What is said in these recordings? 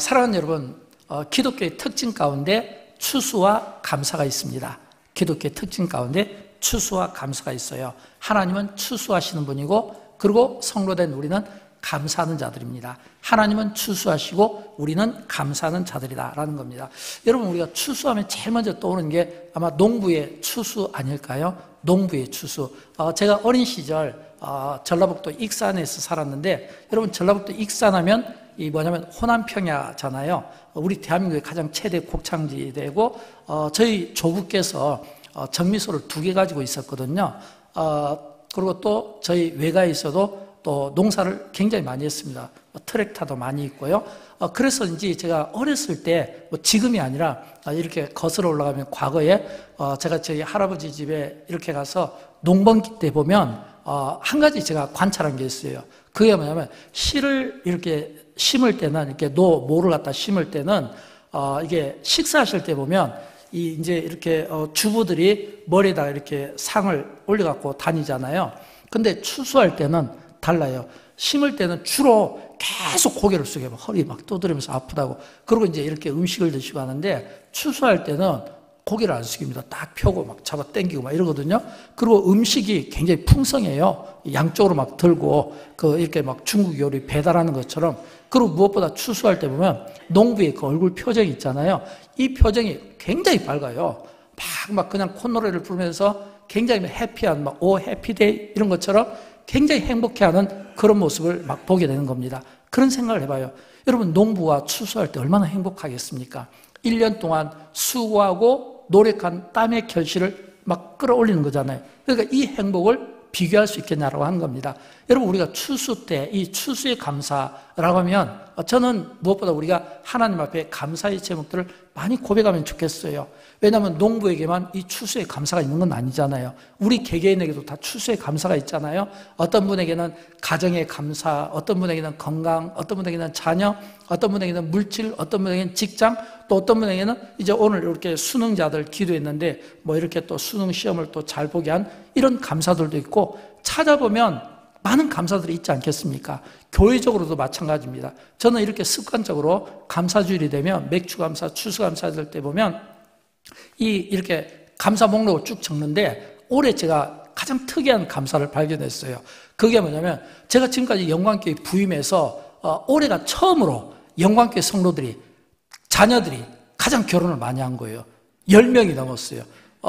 사랑하는 여러분, 기독교의 특징 가운데 추수와 감사가 있습니다. 기독교의 특징 가운데 추수와 감사가 있어요. 하나님은 추수하시는 분이고, 그리고 성로된 우리는 감사하는 자들입니다. 하나님은 추수하시고 우리는 감사하는 자들이다라는 겁니다. 여러분, 우리가 추수하면 제일 먼저 떠오르는 게 아마 농부의 추수 아닐까요? 농부의 추수. 제가 어린 시절 전라북도 익산에서 살았는데, 여러분, 전라북도 익산하면 이 뭐냐면 호남평야잖아요. 우리 대한민국의 가장 최대 곡창지대고, 저희 조부께서 정미소를 2개 가지고 있었거든요. 그리고 또 저희 외가에서도 또 농사를 굉장히 많이 했습니다. 트랙터도 많이 있고요. 그래서인지 제가 어렸을 때, 지금이 아니라 이렇게 거슬러 올라가면 과거에 제가 저희 할아버지 집에 이렇게 가서 농번기 때 보면 한 가지 제가 관찰한 게 있어요. 그게 뭐냐면 씨를 이렇게 심을 때는, 이렇게 모를 갖다 심을 때는 이게 식사하실 때 보면 이제 이렇게 주부들이 머리에다가 이렇게 상을 올려갖고 다니잖아요. 근데 추수할 때는 달라요. 심을 때는 주로 계속 고개를 숙여 허리 막 두드리면서 아프다고. 그리고 이제 이렇게 음식을 드시고 하는데, 추수할 때는 고개를 안 숙입니다. 딱 펴고 막 잡아 당기고 막 이러거든요. 그리고 음식이 굉장히 풍성해요. 양쪽으로 막 들고 이렇게 막 중국 요리 배달하는 것처럼. 그리고 무엇보다 추수할 때 보면 농부의 그 얼굴 표정이 있잖아요. 이 표정이 굉장히 밝아요. 막 그냥 콧노래를 부르면서 굉장히 해피한 오 해피데이 이런 것처럼 굉장히 행복해하는 그런 모습을 막 보게 되는 겁니다. 그런 생각을 해봐요. 여러분, 농부가 추수할 때 얼마나 행복하겠습니까? 1년 동안 수고하고 노력한 땀의 결실을 막 끌어올리는 거잖아요. 그러니까 이 행복을 비교할 수 있겠냐라고 하는 겁니다. 여러분, 우리가 추수 때 이 추수의 감사라고 하면, 저는 무엇보다 우리가 하나님 앞에 감사의 제목들을 많이 고백하면 좋겠어요. 왜냐하면 농부에게만 이 추수의 감사가 있는 건 아니잖아요. 우리 개개인에게도 다 추수의 감사가 있잖아요. 어떤 분에게는 가정의 감사, 어떤 분에게는 건강, 어떤 분에게는 자녀, 어떤 분에게는 물질, 어떤 분에게는 직장, 또 어떤 분에게는 이제 오늘 이렇게 수능자들 기도했는데 뭐 이렇게 또 수능 시험을 또 잘 보게 한 이런 감사들도 있고, 찾아보면 많은 감사들이 있지 않겠습니까? 교회적으로도 마찬가지입니다. 저는 이렇게 습관적으로 감사주일이 되면 맥주 감사, 추수 감사 될 때 보면 이렇게 감사 목록을 쭉 적는데, 올해 제가 가장 특이한 감사를 발견했어요. 그게 뭐냐면, 제가 지금까지 영광교회 부임해서 올해가 처음으로 영광교회 성도들이, 자녀들이 가장 결혼을 많이 한 거예요. 10명이 넘었어요.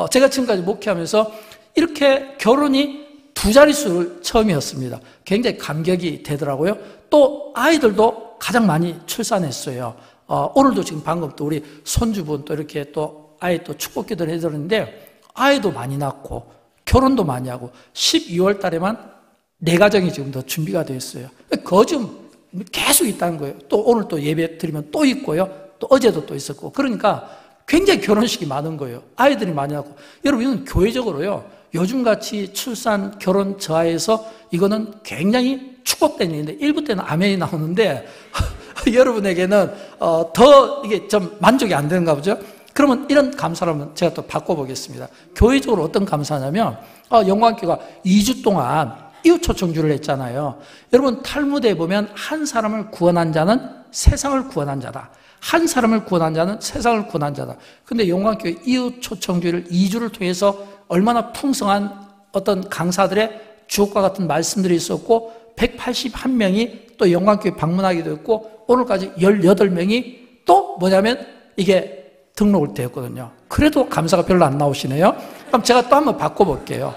제가 지금까지 목회하면서 이렇게 결혼이 2자릿수를 처음이었습니다. 굉장히 감격이 되더라고요. 또 아이들도 가장 많이 출산했어요. 오늘도 지금 방금 또 우리 손주분 또 이렇게 또 아이 또 축복 기도를 해드렸는데, 아이도 많이 낳고 결혼도 많이 하고 12월 달에만 4가정이 지금 더 준비가 되어 있어요. 거좀 계속 있다는 거예요. 또 오늘 또 예배 드리면 또 있고요. 또 어제도 또 있었고. 그러니까 굉장히 결혼식이 많은 거예요. 아이들이 많이 낳고. 여러분, 이건 교회적으로요, 요즘같이 출산, 결혼 저하에서 이거는 굉장히 축복된 일인데, 일부 때는 아멘이 나오는데 여러분에게는 더 이게 좀 만족이 안 되는가 보죠? 그러면 이런 감사를 한번 제가 또 바꿔보겠습니다. 교회적으로 어떤 감사냐면, 영광교회가 2주 동안 이웃초청주를 했잖아요. 여러분, 탈무드에 보면 한 사람을 구원한 자는 세상을 구원한 자다. 한 사람을 구원한 자는 세상을 구원한 자다. 근데 영광교회 이웃초청주를 2주를 통해서 얼마나 풍성한 어떤 강사들의 주옥과 같은 말씀들이 있었고, 181명이 또 영광교회 방문하기도 했고, 오늘까지 18명이 또 뭐냐면 이게 등록을 되었거든요. 그래도 감사가 별로 안 나오시네요. 그럼 제가 또 한번 바꿔볼게요.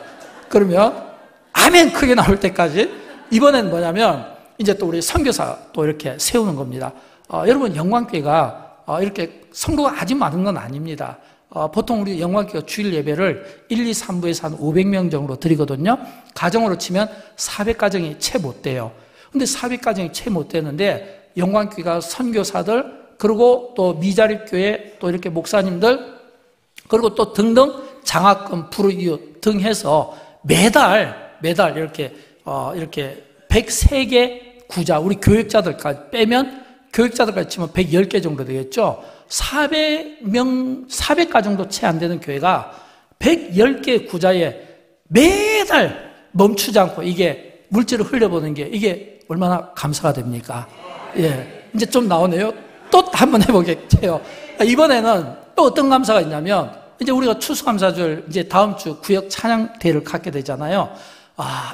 그러면 아멘 크게 나올 때까지. 이번엔 뭐냐면 이제 또 우리 선교사 또 이렇게 세우는 겁니다. 여러분, 영광교회가 이렇게 성도가 아주 많은 건 아닙니다. 보통 우리 영광교회가 주일 예배를 1, 2, 3부에서 한 500명 정도 드리거든요. 가정으로 치면 400가정이 채 못 돼요. 근데 400가정이 채 못 되는데, 영광교회가 선교사들, 그리고 또 미자립교회, 또 이렇게 목사님들, 그리고 또 등등 장학금, 불우이웃 등 해서 매달 이렇게 103개 구자, 우리 교육자들까지 빼면, 교육자들까지 치면 110개 정도 되겠죠. 400가정도 채 안 되는 교회가 110개 구자에 매달 멈추지 않고 이게 물질을 흘려보는 게, 이게 얼마나 감사가 됩니까? 예. 이제 좀 나오네요. 또 한번 해보겠죠. 이번에는 또 어떤 감사가 있냐면, 이제 우리가 추수감사절 이제 다음 주 구역 찬양대회를 갖게 되잖아요.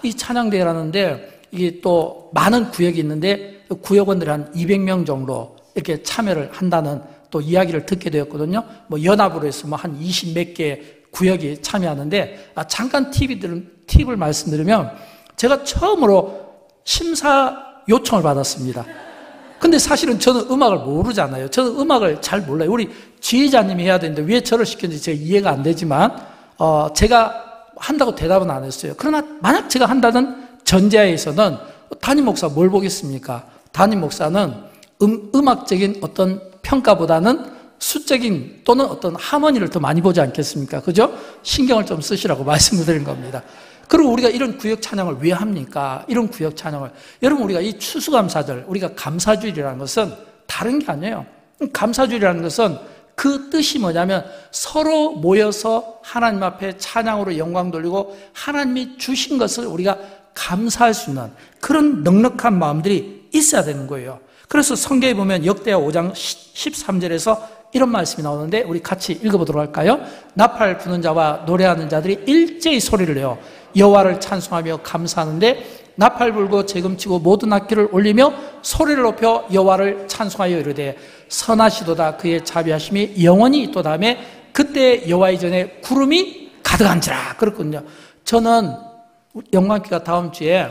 이 찬양대회라는데 이게 또 많은 구역이 있는데 구역원들이 한 200명 정도 이렇게 참여를 한다는 또 이야기를 듣게 되었거든요. 뭐 연합으로 해서 뭐 한 20몇 개 구역이 참여하는데, 잠깐 팁을 말씀드리면, 제가 처음으로 심사 요청을 받았습니다. 근데 사실은 저는 음악을 모르잖아요. 저는 음악을 잘 몰라요. 우리 지휘자님이 해야 되는데 왜 저를 시켰는지 제가 이해가 안 되지만, 제가 한다고 대답은 안 했어요. 그러나 만약 제가 한다는 전제하에서는 담임 목사 뭘 보겠습니까? 담임 목사는 음악적인 어떤 평가보다는 수적인 또는 어떤 하모니를 더 많이 보지 않겠습니까? 그죠? 신경을 좀 쓰시라고 말씀을 드린 겁니다. 그리고 우리가 이런 구역 찬양을 왜 합니까? 이런 구역 찬양을. 여러분, 우리가 이 추수감사절, 우리가 감사주일이라는 것은 다른 게 아니에요. 감사주일이라는 것은 그 뜻이 뭐냐면 서로 모여서 하나님 앞에 찬양으로 영광 돌리고 하나님이 주신 것을 우리가 감사할 수 있는 그런 넉넉한 마음들이 있어야 되는 거예요. 그래서 성경에 보면 역대하 5장 13절에서 이런 말씀이 나오는데 우리 같이 읽어보도록 할까요? 나팔 부는 자와 노래하는 자들이 일제히 소리를 내어 여호와를 찬송하며 감사하는데 나팔 불고 재금치고 모든 악기를 올리며 소리를 높여 여호와를 찬송하여 이르되 선하시도다 그의 자비하심이 영원히 있도다 하며 그때 여호와의 전에 구름이 가득한지라. 그렇군요. 저는 영광기가 다음 주에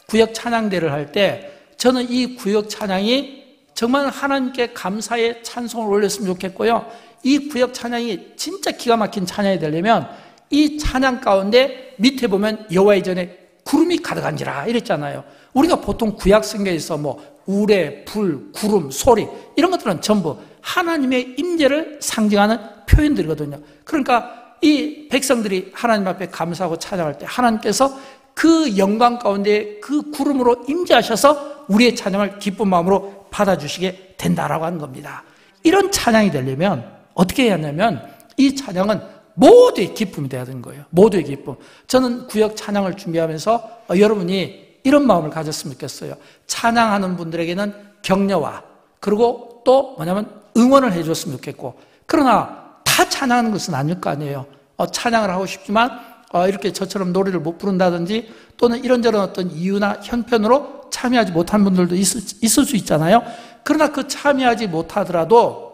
구역 찬양대를 할 때 저는 이 구역 찬양이 정말 하나님께 감사의 찬송을 올렸으면 좋겠고요. 이 구역 찬양이 진짜 기가 막힌 찬양이 되려면 이 찬양 가운데 밑에 보면 여호와의 전에 구름이 가득한지라 이랬잖아요. 우리가 보통 구약 성경에서 뭐 우레, 불, 구름, 소리 이런 것들은 전부 하나님의 임재를 상징하는 표현들이거든요. 그러니까 이 백성들이 하나님 앞에 감사하고 찬양할 때 하나님께서 그 영광 가운데 그 구름으로 임재하셔서 우리의 찬양을 기쁜 마음으로 받아주시게 된다라고 하는 겁니다. 이런 찬양이 되려면 어떻게 해야 하냐면 이 찬양은 모두의 기쁨이 되어야 되는 거예요. 모두의 기쁨. 저는 구역 찬양을 준비하면서 여러분이 이런 마음을 가졌으면 좋겠어요. 찬양하는 분들에게는 격려와 그리고 또 뭐냐면 응원을 해줬으면 좋겠고, 그러나 다 찬양하는 것은 아닐 거 아니에요. 찬양을 하고 싶지만 이렇게 저처럼 노래를 못 부른다든지 또는 이런저런 어떤 이유나 형편으로 참여하지 못한 분들도 있을 수 있잖아요. 그러나 그 참여하지 못하더라도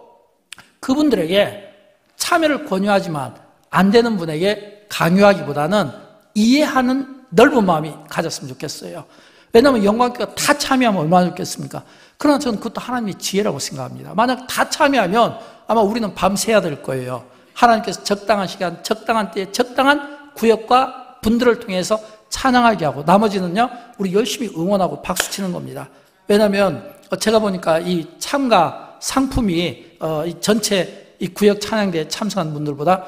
그분들에게 참여를 권유하지만 안 되는 분에게 강요하기보다는 이해하는 넓은 마음이 가졌으면 좋겠어요. 왜냐하면 영광교회가 다 참여하면 얼마나 좋겠습니까? 그러나 저는 그것도 하나님의 지혜라고 생각합니다. 만약 다 참여하면 아마 우리는 밤새야 될 거예요. 하나님께서 적당한 시간, 적당한 때에 적당한 구역과 분들을 통해서 찬양하게 하고 나머지는요 우리 열심히 응원하고 박수치는 겁니다. 왜냐하면 제가 보니까 이 참가 상품이 이 전체 이 구역 찬양대에 참석한 분들보다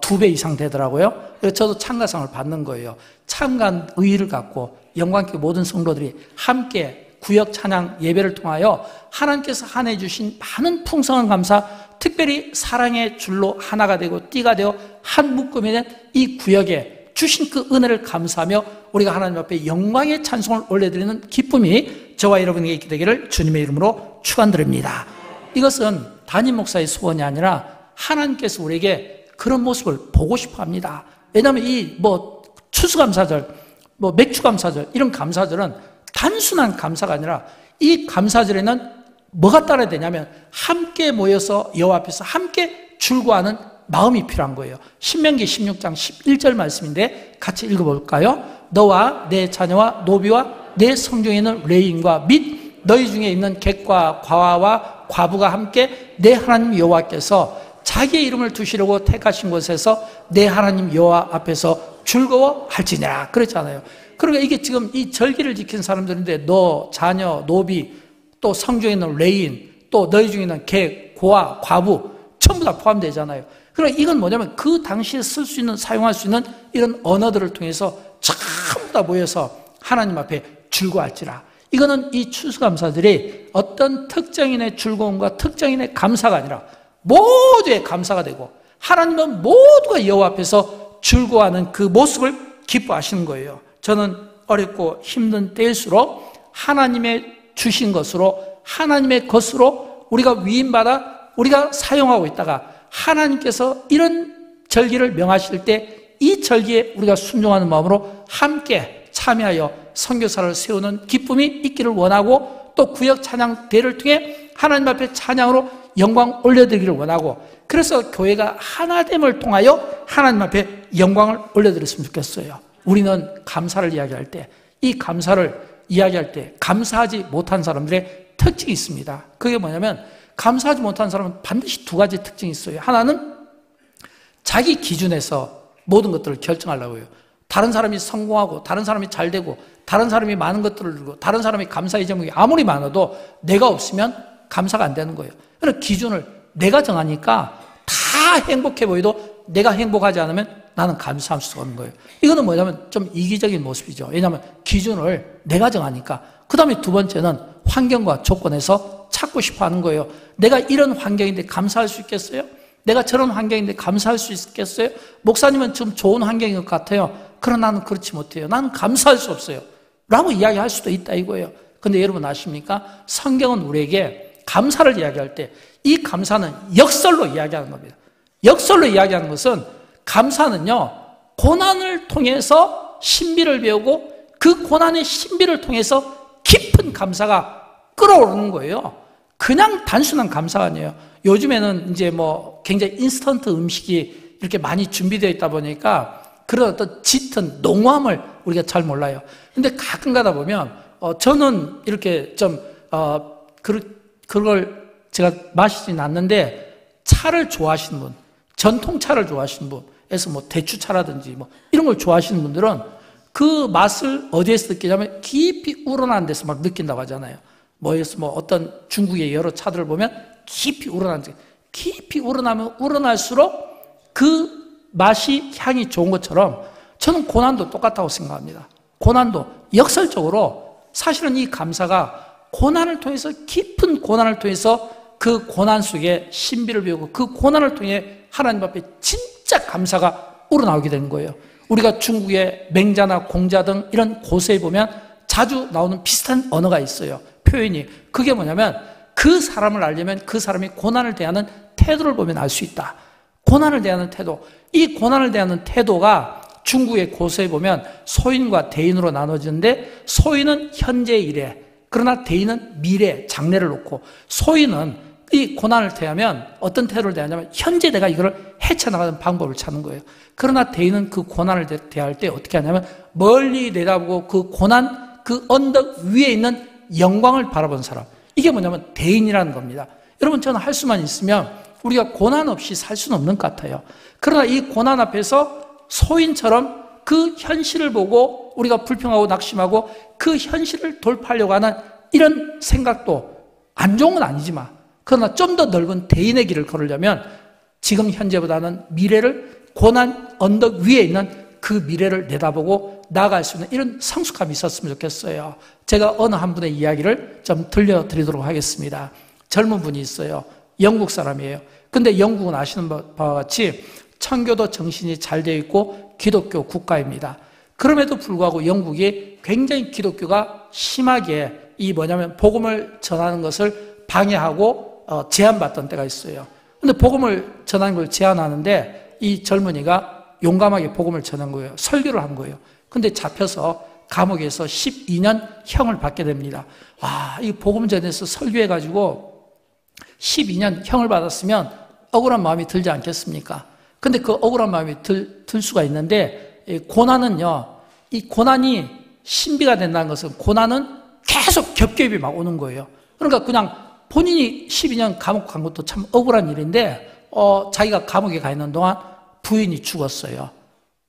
2배 이상 되더라고요. 그래서 저도 참가상을 받는 거예요. 참가한 의의를 갖고 영광교회 모든 성도들이 함께 구역 찬양 예배를 통하여 하나님께서 한해 주신 많은 풍성한 감사, 특별히 사랑의 줄로 하나가 되고 띠가 되어 한 묶음이 된 이 구역에 주신 그 은혜를 감사하며 우리가 하나님 앞에 영광의 찬송을 올려드리는 기쁨이 저와 여러분에게 있게 되기를 주님의 이름으로 축원드립니다. 이것은 담임 목사의 소원이 아니라 하나님께서 우리에게 그런 모습을 보고 싶어 합니다. 왜냐하면 이 추수감사절, 맥주감사절 이런 감사절은 단순한 감사가 아니라 이 감사절에는 뭐가 따라야 되냐면 함께 모여서 여호와 앞에서 함께 즐거워하는 마음이 필요한 거예요. 신명기 16장 11절 말씀인데 같이 읽어볼까요? 너와 내 자녀와 노비와 내 성중에 있는 레인과 및 너희 중에 있는 객과 과와와 과부가 함께 내 하나님 여호와께서 자기의 이름을 두시려고 택하신 곳에서 내 하나님 여호와 앞에서 즐거워할지니라 그랬잖아요. 그러니까 이게 지금 이 절기를 지킨 사람들인데 너, 자녀, 노비, 또 성중에 있는 레인, 또 너희 중에 있는 객, 고아, 과부 전부 다 포함되잖아요. 그러니까 이건 뭐냐면 그 당시에 쓸 수 있는, 사용할 수 있는 이런 언어들을 통해서 전부 다 모여서 하나님 앞에 즐거워할지라. 이거는 이 추수감사들이 어떤 특정인의 즐거움과 특정인의 감사가 아니라 모두의 감사가 되고 하나님은 모두가 여호와 앞에서 즐거워하는 그 모습을 기뻐하시는 거예요. 저는 어렵고 힘든 때일수록 하나님의 주신 것으로 하나님의 것으로 우리가 위임받아 우리가 사용하고 있다가 하나님께서 이런 절기를 명하실 때 이 절기에 우리가 순종하는 마음으로 함께 참여하여 선교사를 세우는 기쁨이 있기를 원하고, 또 구역 찬양대를 통해 하나님 앞에 찬양으로 영광 올려드리기를 원하고, 그래서 교회가 하나됨을 통하여 하나님 앞에 영광을 올려드렸으면 좋겠어요. 우리는 감사를 이야기할 때, 이 감사를 이야기할 때 감사하지 못한 사람들의 특징이 있습니다. 그게 뭐냐면, 감사하지 못한 사람은 반드시 두 가지 특징이 있어요. 하나는 자기 기준에서 모든 것들을 결정하려고 해요. 다른 사람이 성공하고, 다른 사람이 잘 되고, 다른 사람이 많은 것들을 누리고, 다른 사람이 감사의 제목이 아무리 많아도 내가 없으면 감사가 안 되는 거예요. 그래서 기준을 내가 정하니까 다 행복해 보여도 내가 행복하지 않으면 나는 감사할 수가 없는 거예요. 이거는 뭐냐면 좀 이기적인 모습이죠. 왜냐하면 기준을 내가 정하니까. 그 다음에 두 번째는 환경과 조건에서 찾고 싶어 하는 거예요. 내가 이런 환경인데 감사할 수 있겠어요? 내가 저런 환경인데 감사할 수 있겠어요? 목사님은 지금 좋은 환경인 것 같아요. 그러나 나는 그렇지 못해요. 나는 감사할 수 없어요. 라고 이야기할 수도 있다 이거예요. 근데 여러분 아십니까? 성경은 우리에게 감사를 이야기할 때 이 감사는 역설로 이야기하는 겁니다. 역설로 이야기하는 것은, 감사는요, 고난을 통해서 신비를 배우고 그 고난의 신비를 통해서 깊은 감사가 끓어오르는 거예요. 그냥 단순한 감사가 아니에요. 요즘에는 이제 뭐 굉장히 인스턴트 음식이 이렇게 많이 준비되어 있다 보니까 그런 어떤 짙은 농후함을 우리가 잘 몰라요. 근데 가끔 가다 보면, 저는 이렇게 좀, 그걸 제가 마시진 않는데, 차를 좋아하시는 분, 전통차를 좋아하시는 분에서 뭐 대추차라든지 뭐 이런 걸 좋아하시는 분들은 그 맛을 어디에서 느끼냐면 깊이 우러나는 데서 막 느낀다고 하잖아요. 뭐에서 뭐 어떤 중국의 여러 차들을 보면 깊이 우러나는 데, 깊이 우러나면 우러날수록 그 맛이, 향이 좋은 것처럼 저는 고난도 똑같다고 생각합니다. 고난도 역설적으로 사실은 이 감사가 고난을 통해서, 깊은 고난을 통해서 그 고난 속에 신비를 배우고 그 고난을 통해 하나님 앞에 진짜 감사가 우러나오게 되는 거예요. 우리가 중국의 맹자나 공자 등 이런 고서에 보면 자주 나오는 비슷한 언어가 있어요. 표현이. 그게 뭐냐면, 그 사람을 알려면 그 사람이 고난을 대하는 태도를 보면 알 수 있다. 고난을 대하는 태도. 이 고난을 대하는 태도가 중국의 고서에 보면 소인과 대인으로 나눠지는데, 소인은 현재 일에, 그러나 대인은 미래, 장래를 놓고, 소인은 이 고난을 대하면 어떤 태도를 대하냐면 현재 내가 이걸 헤쳐나가는 방법을 찾는 거예요. 그러나 대인은 그 고난을 대할 때 어떻게 하냐면 멀리 내다보고 그 고난, 그 언덕 위에 있는 영광을 바라본 사람. 이게 뭐냐면 대인이라는 겁니다. 여러분, 저는 할 수만 있으면 우리가 고난 없이 살 수는 없는 것 같아요. 그러나 이 고난 앞에서 소인처럼 그 현실을 보고 우리가 불평하고 낙심하고 그 현실을 돌파하려고 하는 이런 생각도 안 좋은 건 아니지만, 그러나 좀 더 넓은 대인의 길을 걸으려면 지금 현재보다는 미래를, 고난 언덕 위에 있는 그 미래를 내다보고 나아갈 수 있는 이런 성숙함이 있었으면 좋겠어요. 제가 어느 한 분의 이야기를 좀 들려드리도록 하겠습니다. 젊은 분이 있어요. 영국 사람이에요. 근데 영국은 아시는 바와 같이 청교도 정신이 잘 되어 있고 기독교 국가입니다. 그럼에도 불구하고 영국이 굉장히 기독교가 심하게 이 뭐냐면 복음을 전하는 것을 방해하고 제한받던 때가 있어요. 근데 복음을 전하는 걸 제한하는데 이 젊은이가 용감하게 복음을 전한 거예요. 설교를 한 거예요. 근데 잡혀서 감옥에서 12년 형을 받게 됩니다. 와, 이 복음 전해서 설교해가지고 12년 형을 받았으면 억울한 마음이 들지 않겠습니까? 근데 그 억울한 마음이 들 수가 있는데, 이 고난은요, 이 고난이 신비가 된다는 것은 고난은 계속 겹겹이 막 오는 거예요. 그러니까 그냥 본인이 12년 감옥 간 것도 참 억울한 일인데, 자기가 감옥에 가 있는 동안 부인이 죽었어요.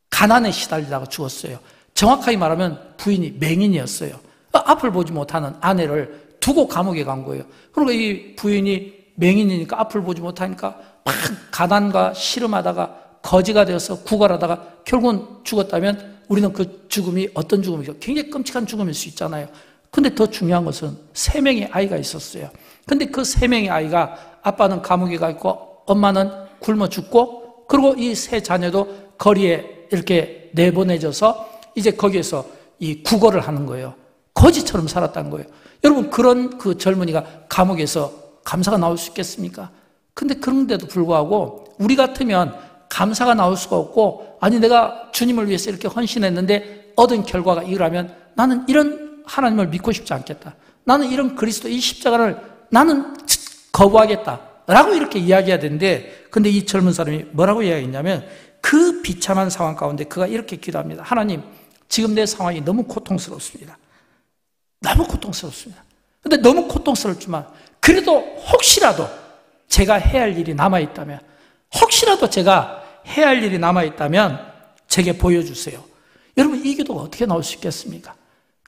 가난에 시달리다가 죽었어요. 정확하게 말하면 부인이 맹인이었어요. 앞을 보지 못하는 아내를 두고 감옥에 간 거예요. 그러니까 이 부인이 맹인이니까 앞을 보지 못하니까 막 가난과 씨름하다가 거지가 되어서 구걸하다가 결국은 죽었다면 우리는 그 죽음이 어떤 죽음이죠? 굉장히 끔찍한 죽음일 수 있잖아요. 근데 더 중요한 것은 3명의 아이가 있었어요. 근데 그 3명의 아이가, 아빠는 감옥에 가 있고 엄마는 굶어 죽고, 그리고 이 3 자녀도 거리에 이렇게 내보내져서 이제 거기에서 이 구걸을 하는 거예요. 거지처럼 살았다는 거예요. 여러분, 그런 그 젊은이가 감옥에서 감사가 나올 수 있겠습니까? 근데 그런데도 불구하고 우리 같으면 감사가 나올 수가 없고, 아니 내가 주님을 위해서 이렇게 헌신했는데 얻은 결과가 이러면 나는 이런 하나님을 믿고 싶지 않겠다, 나는 이런 그리스도 이 십자가를 나는 거부하겠다 라고 이렇게 이야기해야 되는데, 근데 이 젊은 사람이 뭐라고 이야기했냐면, 그 비참한 상황 가운데 그가 이렇게 기도합니다. 하나님, 지금 내 상황이 너무 고통스럽습니다. 너무 고통스럽습니다. 근데 너무 고통스럽지만 그래도 혹시라도 제가 해야 할 일이 남아있다면, 혹시라도 제가 해야 할 일이 남아있다면 제게 보여주세요. 여러분, 이 기도가 어떻게 나올 수 있겠습니까?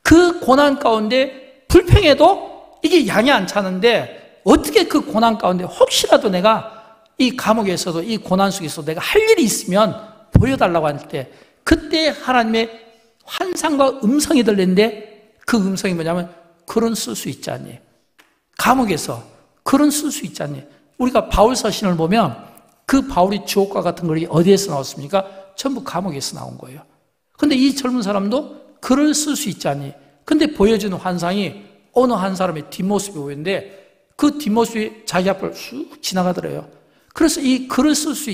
그 고난 가운데 불평해도 이게 양이 안 차는데, 어떻게 그 고난 가운데 혹시라도 내가 이 감옥에서도 이 고난 속에서 내가 할 일이 있으면 보여달라고 할 때, 그때 하나님의 환상과 음성이 들리는데, 그 음성이 뭐냐면 글은 쓸 수 있지 않니? 감옥에서 글은 쓸 수 있지 않니? 우리가 바울 서신을 보면 그 바울이 주옥과 같은 글이 어디에서 나왔습니까? 전부 감옥에서 나온 거예요. 근데 이 젊은 사람도 글을 쓸 수 있지 않니? 근데 보여주는 환상이 어느 한 사람의 뒷모습이 보이는데, 그 뒷모습이 자기 앞을 쑥 지나가더래요. 그래서 이 글을 쓸 수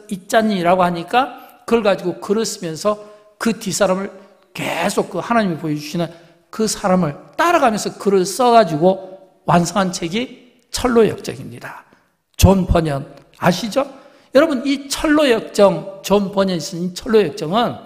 있잖니라고 하니까 그걸 가지고 글을 쓰면서 그 뒷사람을 계속 그 하나님이 보여주시는 그 사람을 따라가면서 글을 써가지고 완성한 책이 철로역정입니다. 존 버년 아시죠? 여러분, 이 철로역정, 존 버년이 쓴 이 철로역정은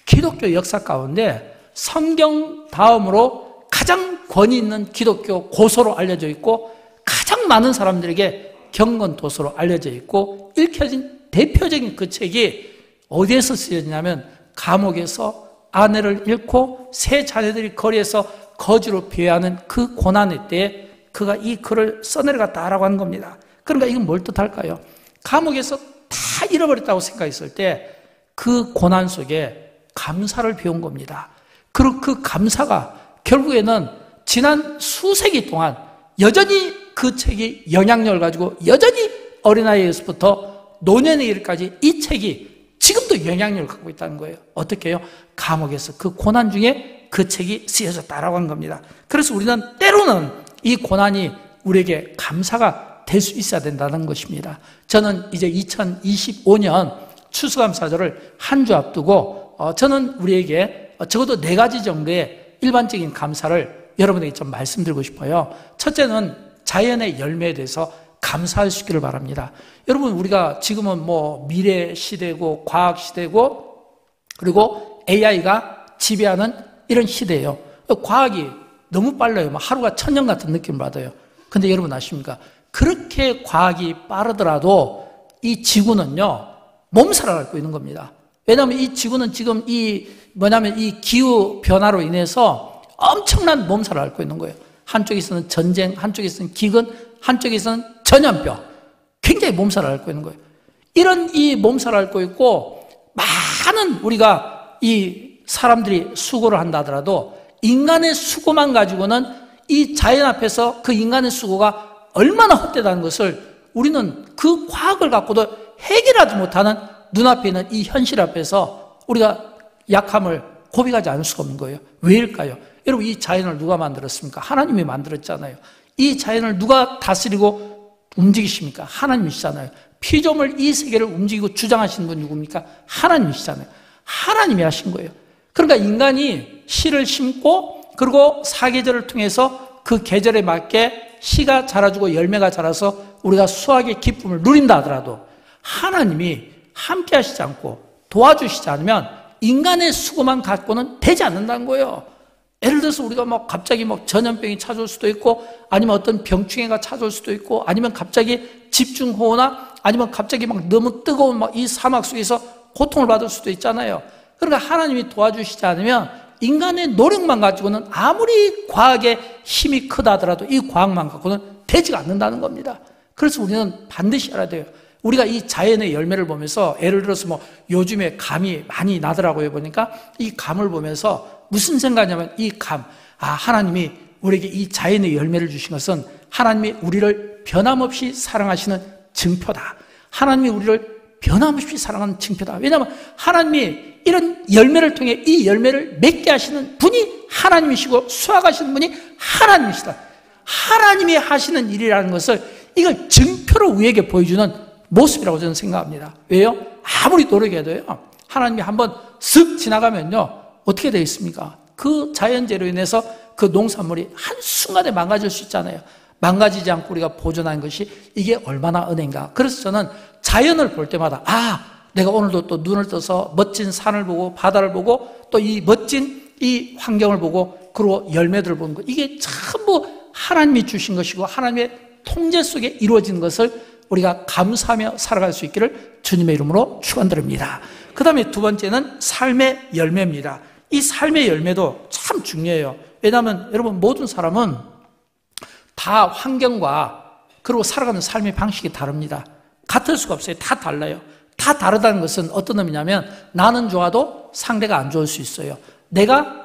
기독교 역사 가운데 성경 다음으로 가장 권위 있는 기독교 고서로 알려져 있고, 가장 많은 사람들에게 경건 도서로 알려져 있고, 읽혀진 대표적인 그 책이 어디에서 쓰여지냐면, 감옥에서 아내를 잃고 세 자녀들이 거리에서 거지로 비해하는 그 고난의 때에 그가 이 글을 써내려갔다라고 하는 겁니다. 그러니까 이건 뭘 뜻할까요? 감옥에서 다 잃어버렸다고 생각했을 때 그 고난 속에 감사를 배운 겁니다. 그리고 그 감사가 결국에는 지난 수세기 동안 여전히 그 책이 영향력을 가지고 여전히 어린아이에서부터 노년의 일까지 이 책이 지금도 영향력을 갖고 있다는 거예요. 어떻게 해요? 감옥에서 그 고난 중에 그 책이 쓰여졌다라고 하는 겁니다. 그래서 우리는 때로는 이 고난이 우리에게 감사가 될 수 있어야 된다는 것입니다. 저는 이제 2025년 추수감사절을 한 주 앞두고 저는 우리에게 적어도 4가지 정도의 일반적인 감사를 여러분에게 좀 말씀드리고 싶어요. 첫째는 자연의 열매에 대해서 감사할 수 있기를 바랍니다. 여러분, 우리가 지금은 뭐 미래 시대고 과학 시대고 그리고 AI가 지배하는 이런 시대예요. 과학이 너무 빨라요. 하루가 1000년 같은 느낌을 받아요. 근데 여러분 아십니까? 그렇게 과학이 빠르더라도 이 지구는요, 몸살을 앓고 있는 겁니다. 왜냐하면 이 지구는 지금 이 기후 변화로 인해서 엄청난 몸살을 앓고 있는 거예요. 한쪽에서는 전쟁, 한쪽에서는 기근, 한쪽에서는 전염병. 굉장히 몸살을 앓고 있는 거예요. 이런 이 몸살을 앓고 있고, 많은 우리가 이 사람들이 수고를 한다 하더라도 인간의 수고만 가지고는 이 자연 앞에서 그 인간의 수고가 얼마나 헛되다는 것을 우리는 그 과학을 갖고도 해결하지 못하는 눈앞에 있는 이 현실 앞에서 우리가 약함을 고백하지 않을 수가 없는 거예요. 왜일까요? 여러분, 이 자연을 누가 만들었습니까? 하나님이 만들었잖아요. 이 자연을 누가 다스리고 움직이십니까? 하나님이시잖아요. 피조물 이 세계를 움직이고 주장하시는 분 누굽니까? 하나님이시잖아요. 하나님이 하신 거예요. 그러니까 인간이 씨를 심고 그리고 사계절을 통해서 그 계절에 맞게 씨가 자라주고 열매가 자라서 우리가 수확의 기쁨을 누린다 하더라도 하나님이 함께 하시지 않고 도와주시지 않으면 인간의 수고만 갖고는 되지 않는다는 거예요. 예를 들어서 우리가 갑자기 전염병이 찾아올 수도 있고, 아니면 어떤 병충해가 찾아올 수도 있고, 아니면 갑자기 집중호우나 아니면 갑자기 너무 뜨거운 이 사막 속에서 고통을 받을 수도 있잖아요. 그러니까 하나님이 도와주시지 않으면 인간의 노력만 가지고는 아무리 과학의 힘이 크다 하더라도 이 과학만 갖고는 되지가 않는다는 겁니다. 그래서 우리는 반드시 알아야 돼요. 우리가 이 자연의 열매를 보면서, 예를 들어서 요즘에 감이 많이 나더라고요. 보니까 이 감을 보면서 무슨 생각이냐면, 이 감, 하나님이 우리에게 이 자연의 열매를 주신 것은 하나님이 우리를 변함없이 사랑하시는 증표다. 하나님이 우리를 변함없이 사랑하는 증표다. 왜냐하면 하나님이 이런 열매를 통해 이 열매를 맺게 하시는 분이 하나님이시고 수확하시는 분이 하나님이시다. 하나님이 하시는 일이라는 것을 이걸 증표로 우리에게 보여주는 모습이라고 저는 생각합니다. 왜요? 아무리 노력해도요, 하나님이 한번 쓱 지나가면요, 어떻게 되어 있습니까? 그 자연재해로 인해서 그 농산물이 한순간에 망가질 수 있잖아요. 망가지지 않고 우리가 보존한 것이 이게 얼마나 은혜인가. 그래서 저는 자연을 볼 때마다 내가 오늘도 또 눈을 떠서 멋진 산을 보고 바다를 보고 또 이 멋진 이 환경을 보고 그리고 열매들을 보는 것, 이게 전부 하나님이 주신 것이고 하나님의 통제 속에 이루어진 것을 우리가 감사하며 살아갈 수 있기를 주님의 이름으로 축원드립니다. 그 다음에 두 번째는 삶의 열매입니다. 이 삶의 열매도 참 중요해요. 왜냐하면 여러분, 모든 사람은 다 환경과 그리고 살아가는 삶의 방식이 다릅니다. 같을 수가 없어요. 다 달라요. 다 다르다는 것은 어떤 의미냐면, 나는 좋아도 상대가 안 좋을 수 있어요. 내가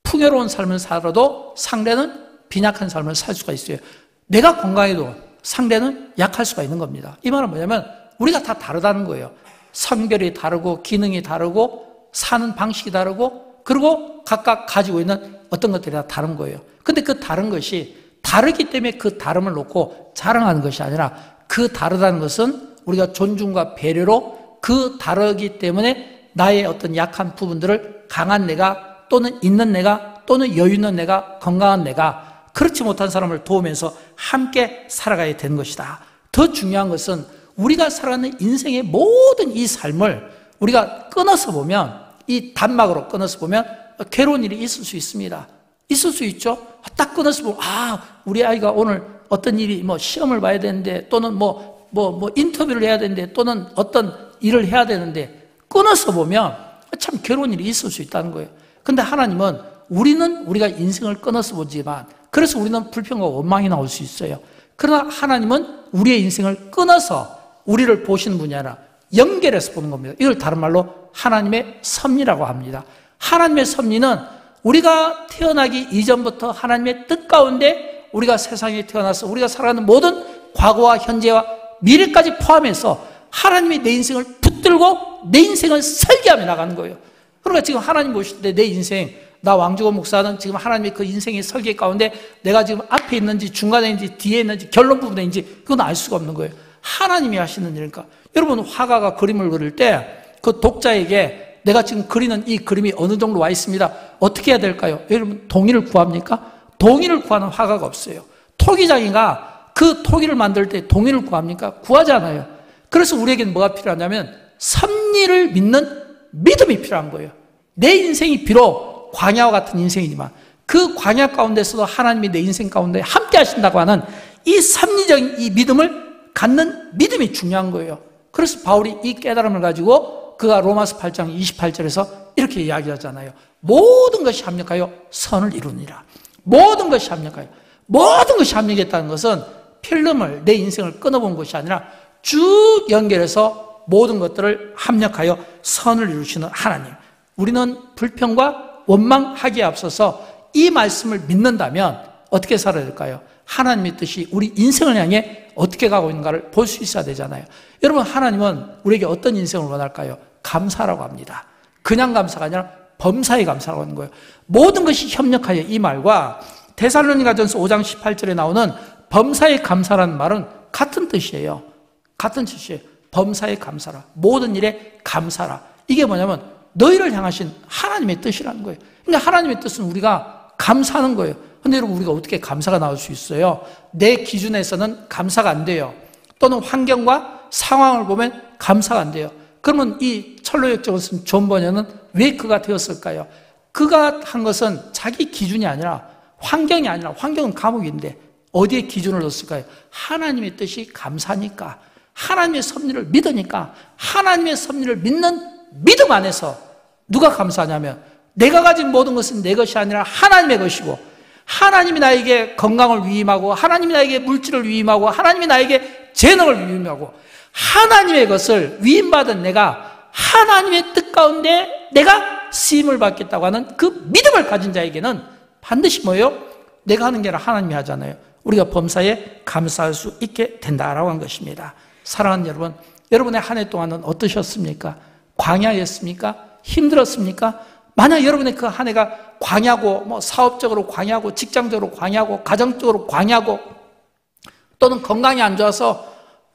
풍요로운 삶을 살아도 상대는 빈약한 삶을 살 수가 있어요. 내가 건강해도 상대는 약할 수가 있는 겁니다. 이 말은 뭐냐면 우리가 다 다르다는 거예요. 성별이 다르고 기능이 다르고 사는 방식이 다르고 그리고 각각 가지고 있는 어떤 것들이 다 다른 거예요. 근데 그 다른 것이 다르기 때문에 그 다름을 놓고 자랑하는 것이 아니라, 그 다르다는 것은 우리가 존중과 배려로 그 다르기 때문에 나의 어떤 약한 부분들을 강한 내가 또는 있는 내가 또는 여유 있는 내가 건강한 내가 그렇지 못한 사람을 도우면서 함께 살아가야 되는 것이다. 더 중요한 것은 우리가 살아가는 인생의 모든 이 삶을 우리가 끊어서 보면, 이 단막으로 끊어서 보면 괴로운 일이 있을 수 있습니다. 있을 수 있죠. 딱 끊어서 보면 우리 아이가 오늘 어떤 일이 시험을 봐야 되는데 또는 인터뷰를 해야 되는데 또는 어떤 일을 해야 되는데 끊어서 보면 참 괴로운 일이 있을 수 있다는 거예요. 근데 하나님은 우리가 인생을 끊어서 보지만 그래서 우리는 불평과 원망이 나올 수 있어요. 그러나 하나님은 우리의 인생을 끊어서 우리를 보시는 분이 아니라 연결해서 보는 겁니다. 이걸 다른 말로 하나님의 섭리라고 합니다. 하나님의 섭리는 우리가 태어나기 이전부터 하나님의 뜻 가운데 우리가 세상에 태어나서 우리가 살아가는 모든 과거와 현재와 미래까지 포함해서 하나님이 내 인생을 붙들고 내 인생을 설계하며 나가는 거예요. 그러니까 지금 하나님 보실 때 내 인생, 나 왕주고 목사는 지금 하나님의 그 인생의 설계 가운데 내가 지금 앞에 있는지 중간에 있는지 뒤에 있는지 결론 부분에 있는지 그건 알 수가 없는 거예요. 하나님이 하시는 일이니까. 여러분, 화가가 그림을 그릴 때 그 독자에게 내가 지금 그리는 이 그림이 어느 정도 와 있습니다. 어떻게 해야 될까요? 여러분, 동의를 구합니까? 동의를 구하는 화가가 없어요. 토기장이가 그 토기를 만들 때 동의를 구합니까? 구하지 않아요. 그래서 우리에게는 뭐가 필요하냐면 섭리를 믿는 믿음이 필요한 거예요. 내 인생이 비록 광야와 같은 인생이지만 그 광야 가운데서도 하나님이 내 인생 가운데 함께 하신다고 하는 이 섭리적인 이 믿음을 갖는 믿음이 중요한 거예요. 그래서 바울이 이 깨달음을 가지고 그가 로마서 8장 28절에서 이렇게 이야기하잖아요. 모든 것이 합력하여 선을 이루니라. 모든 것이 합력하여. 모든 것이 합력했다는 것은 필름을 내 인생을 끊어본 것이 아니라 쭉 연결해서 모든 것들을 합력하여 선을 이루시는 하나님. 우리는 불평과 원망하기에 앞서서 이 말씀을 믿는다면 어떻게 살아야 될까요? 하나님의 뜻이 우리 인생을 향해 어떻게 가고 있는가를 볼 수 있어야 되잖아요. 여러분, 하나님은 우리에게 어떤 인생을 원할까요? 감사라고 합니다. 그냥 감사가 아니라 범사에 감사라고 하는 거예요. 모든 것이 협력하여, 이 말과 데살로니가전서 5장 18절에 나오는 범사에 감사라는 말은 같은 뜻이에요. 같은 뜻이에요. 범사에 감사라. 모든 일에 감사라. 이게 뭐냐면 너희를 향하신 하나님의 뜻이라는 거예요. 그러니까 하나님의 뜻은 우리가 감사하는 거예요. 근데 여러분, 우리가 어떻게 감사가 나올 수 있어요? 내 기준에서는 감사가 안 돼요. 또는 환경과 상황을 보면 감사가 안 돼요. 그러면 이 철로역정을 쓴 존 버녀는 왜 그가 되었을까요? 그가 한 것은 자기 기준이 아니라, 환경이 아니라, 환경은 감옥인데 어디에 기준을 뒀을까요? 하나님의 뜻이 감사니까, 하나님의 섭리를 믿으니까, 하나님의 섭리를 믿는 믿음 안에서 누가 감사하냐면 내가 가진 모든 것은 내 것이 아니라 하나님의 것이고, 하나님이 나에게 건강을 위임하고, 하나님이 나에게 물질을 위임하고, 하나님이 나에게 재능을 위임하고, 하나님의 것을 위임받은 내가 하나님의 뜻 가운데 내가 쓰임을 받겠다고 하는 그 믿음을 가진 자에게는 반드시 뭐예요? 내가 하는 게 아니라 하나님이 하잖아요. 우리가 범사에 감사할 수 있게 된다라고 한 것입니다. 사랑하는 여러분, 여러분의 한 해 동안은 어떠셨습니까? 광야였습니까? 힘들었습니까? 만약 여러분의 그 한 해가 광야고, 뭐 사업적으로 광야고, 직장적으로 광야고, 가정적으로 광야고, 또는 건강이 안 좋아서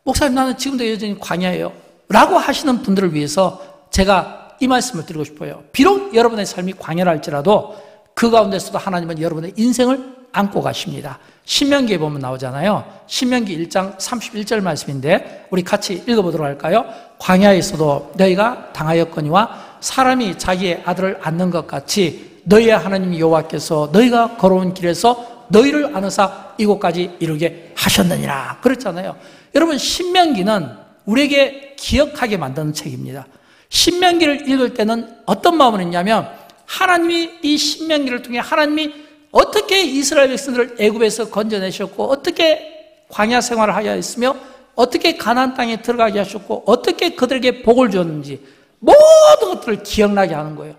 목사님 나는 지금도 여전히 광야예요 라고 하시는 분들을 위해서 제가 이 말씀을 드리고 싶어요. 비록 여러분의 삶이 광야라 할지라도 그 가운데서도 하나님은 여러분의 인생을 안고 가십니다. 신명기에 보면 나오잖아요. 신명기 1장 31절 말씀인데 우리 같이 읽어보도록 할까요? 광야에서도 너희가 당하였거니와 사람이 자기의 아들을 안는 것 같이 너희의 하나님 여호와께서 너희가 걸어온 길에서 너희를 안으사 이곳까지 이르게 하셨느니라 그랬잖아요. 여러분, 신명기는 우리에게 기억하게 만드는 책입니다. 신명기를 읽을 때는 어떤 마음을 했냐면 하나님이 이 신명기를 통해 하나님이 어떻게 이스라엘 백성들을 애굽에서 건져내셨고 어떻게 광야 생활을 하여 했으며 어떻게 가나안 땅에 들어가게 하셨고 어떻게 그들에게 복을 주었는지 모든 것들을 기억나게 하는 거예요.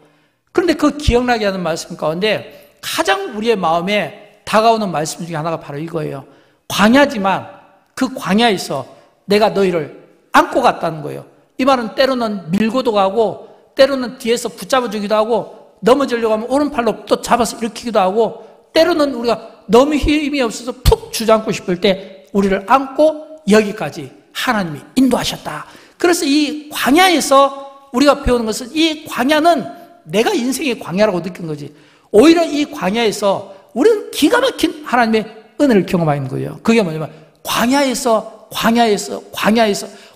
그런데 그 기억나게 하는 말씀 가운데 가장 우리의 마음에 다가오는 말씀 중에 하나가 바로 이거예요. 광야지만 그 광야에서 내가 너희를 안고 갔다는 거예요. 이 말은 때로는 밀고도 가고 때로는 뒤에서 붙잡아 주기도 하고 넘어지려고 하면 오른팔로 또 잡아서 일으키기도 하고 때로는 우리가 너무 힘이 없어서 푹 주저앉고 싶을 때 우리를 안고 여기까지 하나님이 인도하셨다. 그래서 이 광야에서 우리가 배우는 것은 이 광야는 내가 인생의 광야라고 느낀 거지. 오히려 이 광야에서 우리는 기가 막힌 하나님의 은혜를 경험하는 거예요. 그게 뭐냐면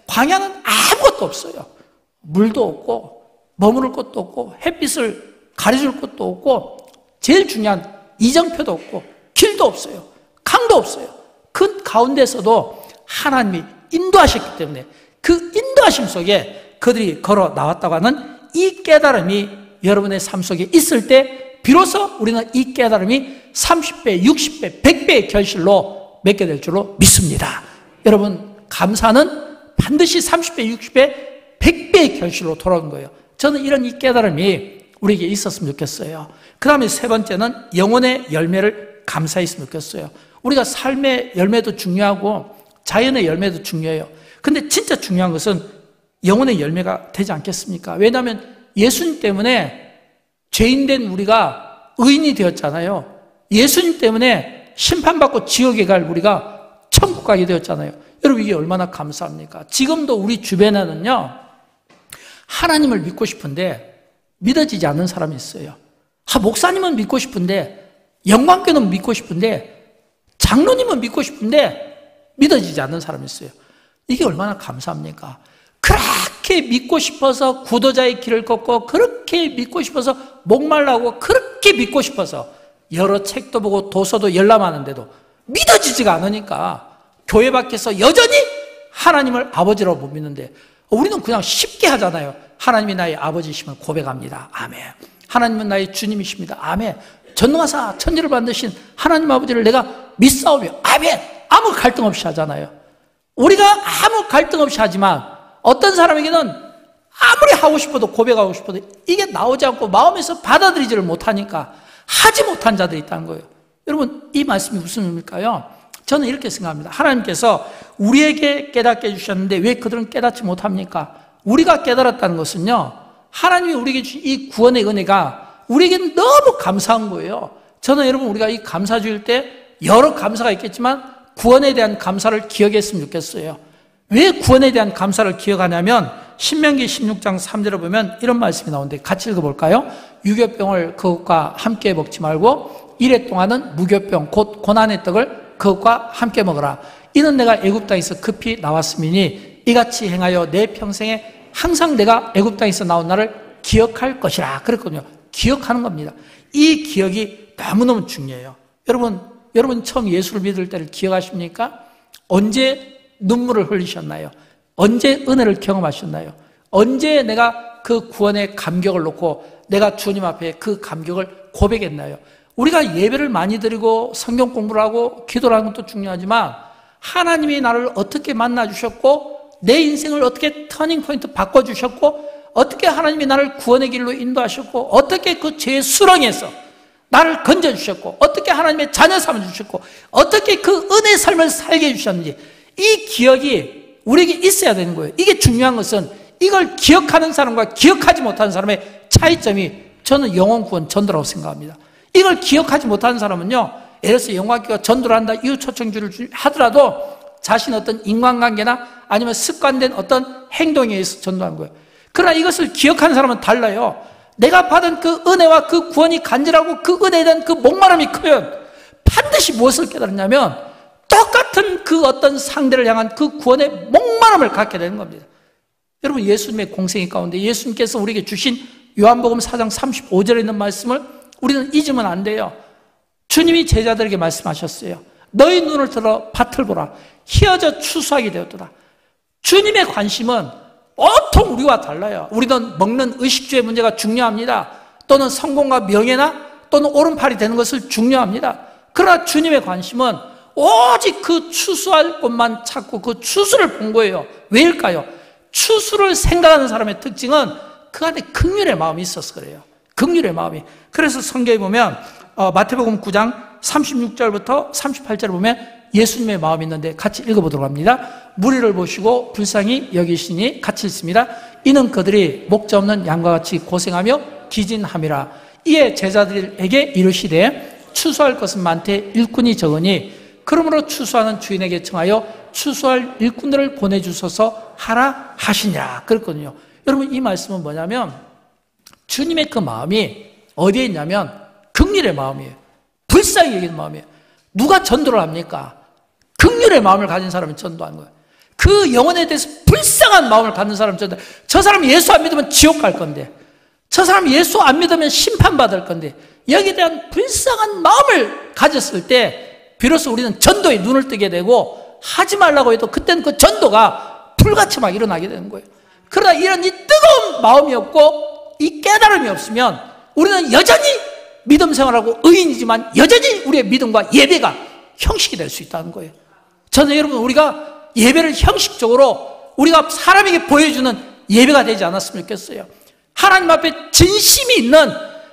광야는 아무것도 없어요. 물도 없고 머무를 곳도 없고 햇빛을 가려줄 곳도 없고 제일 중요한 이정표도 없고 길도 없어요. 강도 없어요. 그 가운데서도 하나님이 인도하셨기 때문에 그 인도하심 속에 그들이 걸어 나왔다고 하는 이 깨달음이 여러분의 삶 속에 있을 때 비로소 우리는 이 깨달음이 30배, 60배, 100배의 결실로 맺게 될 줄로 믿습니다. 여러분, 감사는 반드시 30배, 60배, 100배의 결실로 돌아오는 거예요. 저는 이런 이 깨달음이 우리에게 있었으면 좋겠어요. 그 다음에 세 번째는 영혼의 열매를 감사했으면 좋겠어요. 우리가 삶의 열매도 중요하고 자연의 열매도 중요해요. 근데 진짜 중요한 것은 영혼의 열매가 되지 않겠습니까? 왜냐하면 예수님 때문에 죄인된 우리가 의인이 되었잖아요. 예수님 때문에 심판받고 지옥에 갈 우리가 천국 가게 되었잖아요. 여러분, 이게 얼마나 감사합니까? 지금도 우리 주변에는요, 하나님을 믿고 싶은데 믿어지지 않는 사람이 있어요. 목사님은 믿고 싶은데, 영광교는 믿고 싶은데, 장로님은 믿고 싶은데 믿어지지 않는 사람이 있어요. 이게 얼마나 감사합니까? 그렇게 믿고 싶어서 구도자의 길을 걷고 그렇게 믿고 싶어서 목말라고 그렇게 믿고 싶어서 여러 책도 보고 도서도 열람하는데도 믿어지지가 않으니까 교회 밖에서 여전히 하나님을 아버지라고 못 믿는데 우리는 그냥 쉽게 하잖아요. 하나님이 나의 아버지심을 고백합니다. 아멘. 하나님은 나의 주님이십니다. 아멘. 전능하사 천지를 만드신 하나님 아버지를 내가 믿사오며 아멘. 아무 갈등 없이 하잖아요. 우리가 아무 갈등 없이 하지만 어떤 사람에게는 아무리 하고 싶어도 고백하고 싶어도 이게 나오지 않고 마음에서 받아들이지를 못하니까 하지 못한 자들이 있다는 거예요. 여러분, 이 말씀이 무슨 의미일까요? 저는 이렇게 생각합니다. 하나님께서 우리에게 깨닫게 해주셨는데 왜 그들은 깨닫지 못합니까? 우리가 깨달았다는 것은요, 하나님이 우리에게 주신 이 구원의 은혜가 우리에게 너무 감사한 거예요. 저는 여러분, 우리가 이 감사주일 때 여러 감사가 있겠지만 구원에 대한 감사를 기억했으면 좋겠어요. 왜 구원에 대한 감사를 기억하냐면 신명기 16장 3절에 보면 이런 말씀이 나오는데 같이 읽어볼까요? 유교병을 그것과 함께 먹지 말고 이래 동안은 무교병 곧 고난의 떡을 그것과 함께 먹어라. 이는 내가 애굽 땅에서 급히 나왔음이니 이같이 행하여 내 평생에 항상 내가 애굽 땅에서 나온 날을 기억할 것이라 그랬거든요. 기억하는 겁니다. 이 기억이 너무너무 중요해요. 여러분 처음 예수를 믿을 때를 기억하십니까? 언제 눈물을 흘리셨나요? 언제 은혜를 경험하셨나요? 언제 내가 그 구원의 감격을 놓고 내가 주님 앞에 그 감격을 고백했나요? 우리가 예배를 많이 드리고 성경 공부를 하고 기도를 하는 것도 중요하지만 하나님이 나를 어떻게 만나주셨고 내 인생을 어떻게 터닝포인트 바꿔주셨고 어떻게 하나님이 나를 구원의 길로 인도하셨고 어떻게 그 죄의 수렁에서 나를 건져주셨고 어떻게 하나님의 자녀 삼아주셨고 어떻게 그 은혜의 삶을 살게 해주셨는지 이 기억이 우리에게 있어야 되는 거예요. 이게 중요한 것은 이걸 기억하는 사람과 기억하지 못하는 사람의 차이점이 저는 영혼 구원 전도라고 생각합니다. 이걸 기억하지 못하는 사람은요, 예를 들어서 영화교가 전도를 한다, 이웃 초청주를 하더라도 자신 어떤 인간관계나 아니면 습관된 어떤 행동에 의해서 전도한 거예요. 그러나 이것을 기억하는 사람은 달라요. 내가 받은 그 은혜와 그 구원이 간절하고 그 은혜에 대한 그 목마름이 크면 반드시 무엇을 깨달았냐면 똑같은 그 어떤 상대를 향한 그 구원의 목마름을 갖게 되는 겁니다. 여러분, 예수님의 공생애 가운데 예수님께서 우리에게 주신 요한복음 4장 35절에 있는 말씀을 우리는 잊으면 안 돼요. 주님이 제자들에게 말씀하셨어요. 너희 눈을 들어 밭을 보라. 휘어져 추수하게 되었도다. 주님의 관심은 보통 우리와 달라요. 우리는 먹는 의식주의 문제가 중요합니다. 또는 성공과 명예나 또는 오른팔이 되는 것을 중요합니다. 그러나 주님의 관심은 오직 그 추수할 곳만 찾고 그 추수를 본 거예요. 왜일까요? 추수를 생각하는 사람의 특징은 그 안에 긍휼의 마음이 있어서 그래요. 긍휼의 마음이. 그래서 성경에 보면 마태복음 9장 36절부터 38절을 보면 예수님의 마음이 있는데 같이 읽어보도록 합니다. 무리를 보시고 불쌍히 여기시니 같이 읽습니다. 이는 그들이 목자 없는 양과 같이 고생하며 기진함이라. 이에 제자들에게 이르시되 추수할 것은 많되 일꾼이 적으니 그러므로 추수하는 주인에게 청하여 추수할 일꾼들을 보내주소서 하라 하시니라. 그랬거든요. 여러분, 이 말씀은 뭐냐면 주님의 그 마음이 어디에 있냐면 긍휼의 마음이에요. 불쌍히 여기는 마음이에요. 누가 전도를 합니까? 긍휼의 마음을 가진 사람이 전도하는 거예요. 그 영혼에 대해서 불쌍한 마음을 갖는 사람은 전도. 저 사람이 예수 안 믿으면 지옥 갈 건데, 저 사람이 예수 안 믿으면 심판받을 건데, 여기에 대한 불쌍한 마음을 가졌을 때 비로소 우리는 전도에 눈을 뜨게 되고, 하지 말라고 해도 그때는 그 전도가 불같이 막 일어나게 되는 거예요. 그러나 이런 이 뜨거운 마음이 없고 이 깨달음이 없으면 우리는 여전히 믿음 생활하고 의인이지만 여전히 우리의 믿음과 예배가 형식이 될 수 있다는 거예요. 저는 여러분, 우리가 예배를 형식적으로 우리가 사람에게 보여주는 예배가 되지 않았으면 좋겠어요. 하나님 앞에 진심이 있는,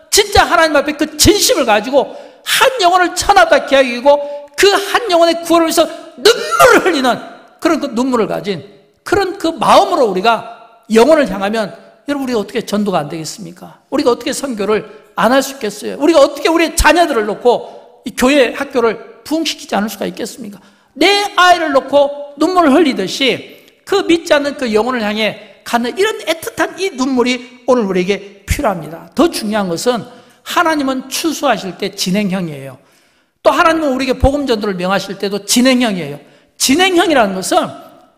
진짜 하나님 앞에 그 진심을 가지고 한 영혼을 천하답게 여기고 그 한 영혼의 구원을 위해서 눈물을 흘리는 그런 그 눈물을 가진 그런 그 마음으로 우리가 영혼을 향하면 여러분, 우리가 어떻게 전도가 안 되겠습니까? 우리가 어떻게 선교를 안 할 수 있겠어요? 우리가 어떻게 우리의 자녀들을 놓고 이 교회 학교를 부흥시키지 않을 수가 있겠습니까? 내 아이를 놓고 눈물을 흘리듯이 그 믿지 않는 그 영혼을 향해 가는 이런 애틋한 이 눈물이 오늘 우리에게 필요합니다. 더 중요한 것은 하나님은 추수하실 때 진행형이에요. 또 하나님은 우리에게 복음 전도를 명하실 때도 진행형이에요. 진행형이라는 것은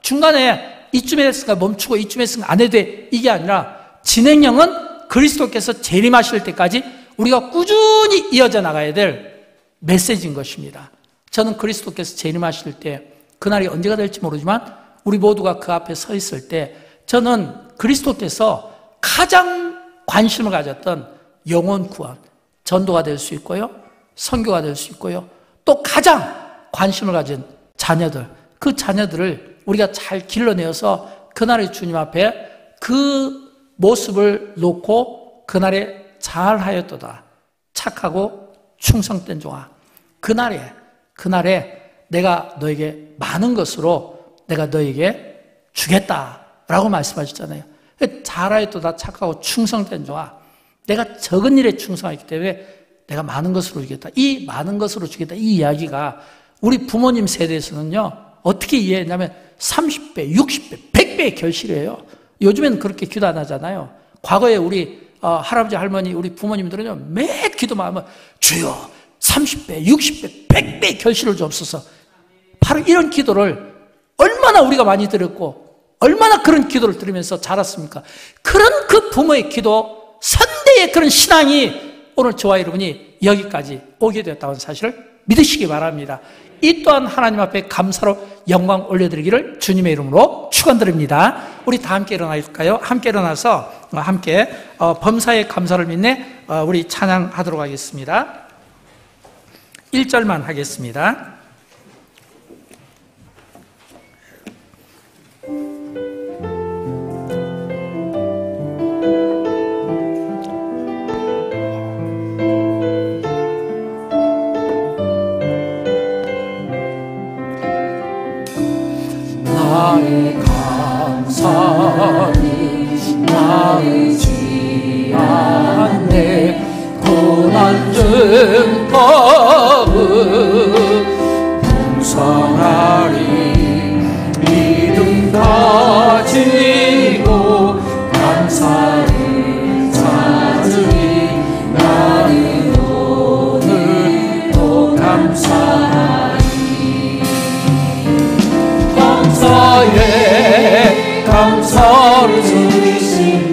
중간에 이쯤에 했으니까 멈추고 이쯤에 했으니까 안 해도 돼, 이게 아니라 진행형은 그리스도께서 재림하실 때까지 우리가 꾸준히 이어져 나가야 될 메시지인 것입니다. 저는 그리스도께서 재림하실 때 그날이 언제가 될지 모르지만 우리 모두가 그 앞에 서 있을 때 저는 그리스도께서 가장 관심을 가졌던 영혼 구원, 전도가 될 수 있고요, 선교가 될 수 있고요, 또 가장 관심을 가진 자녀들, 그 자녀들을 우리가 잘 길러내어서 그날의 주님 앞에 그 모습을 놓고 그날에 잘하였도다, 착하고 충성된 종아, 그날에 내가 너에게 많은 것으로 내가 너에게 주겠다라고 말씀하셨잖아요. 잘하였도다, 착하고 충성된 종아, 내가 적은 일에 충성하기 때문에 내가 많은 것으로 주겠다. 이 많은 것으로 주겠다, 이 이야기가 우리 부모님 세대에서는요, 어떻게 이해했냐면 30배, 60배, 100배의 결실이에요. 요즘에는 그렇게 기도 안 하잖아요. 과거에 우리 할아버지, 할머니, 우리 부모님들은요, 매 기도만 하면 주여 30배, 60배, 100배의 결실을 주옵소서. 바로 이런 기도를 얼마나 우리가 많이 드렸고 얼마나 그런 기도를 들으면서 자랐습니까? 그런 그 부모의 기도, 선대의 그런 신앙이 오늘 저와 여러분이 여기까지 오게 되었다는 사실을 믿으시기 바랍니다. 이 또한 하나님 앞에 감사로 영광 올려드리기를 주님의 이름으로 축원드립니다. 우리 다 함께 일어날까요? 함께 일어나서 함께 범사의 감사를 믿네 우리 찬양하도록 하겠습니다. 1절만 하겠습니다. 나의 감사는 나의 지 않네 얻은 법은 풍성하리. 믿음 가지고 감사를 찾으리. 나는 오늘 또 감사하리. 감사에 감사를 드리시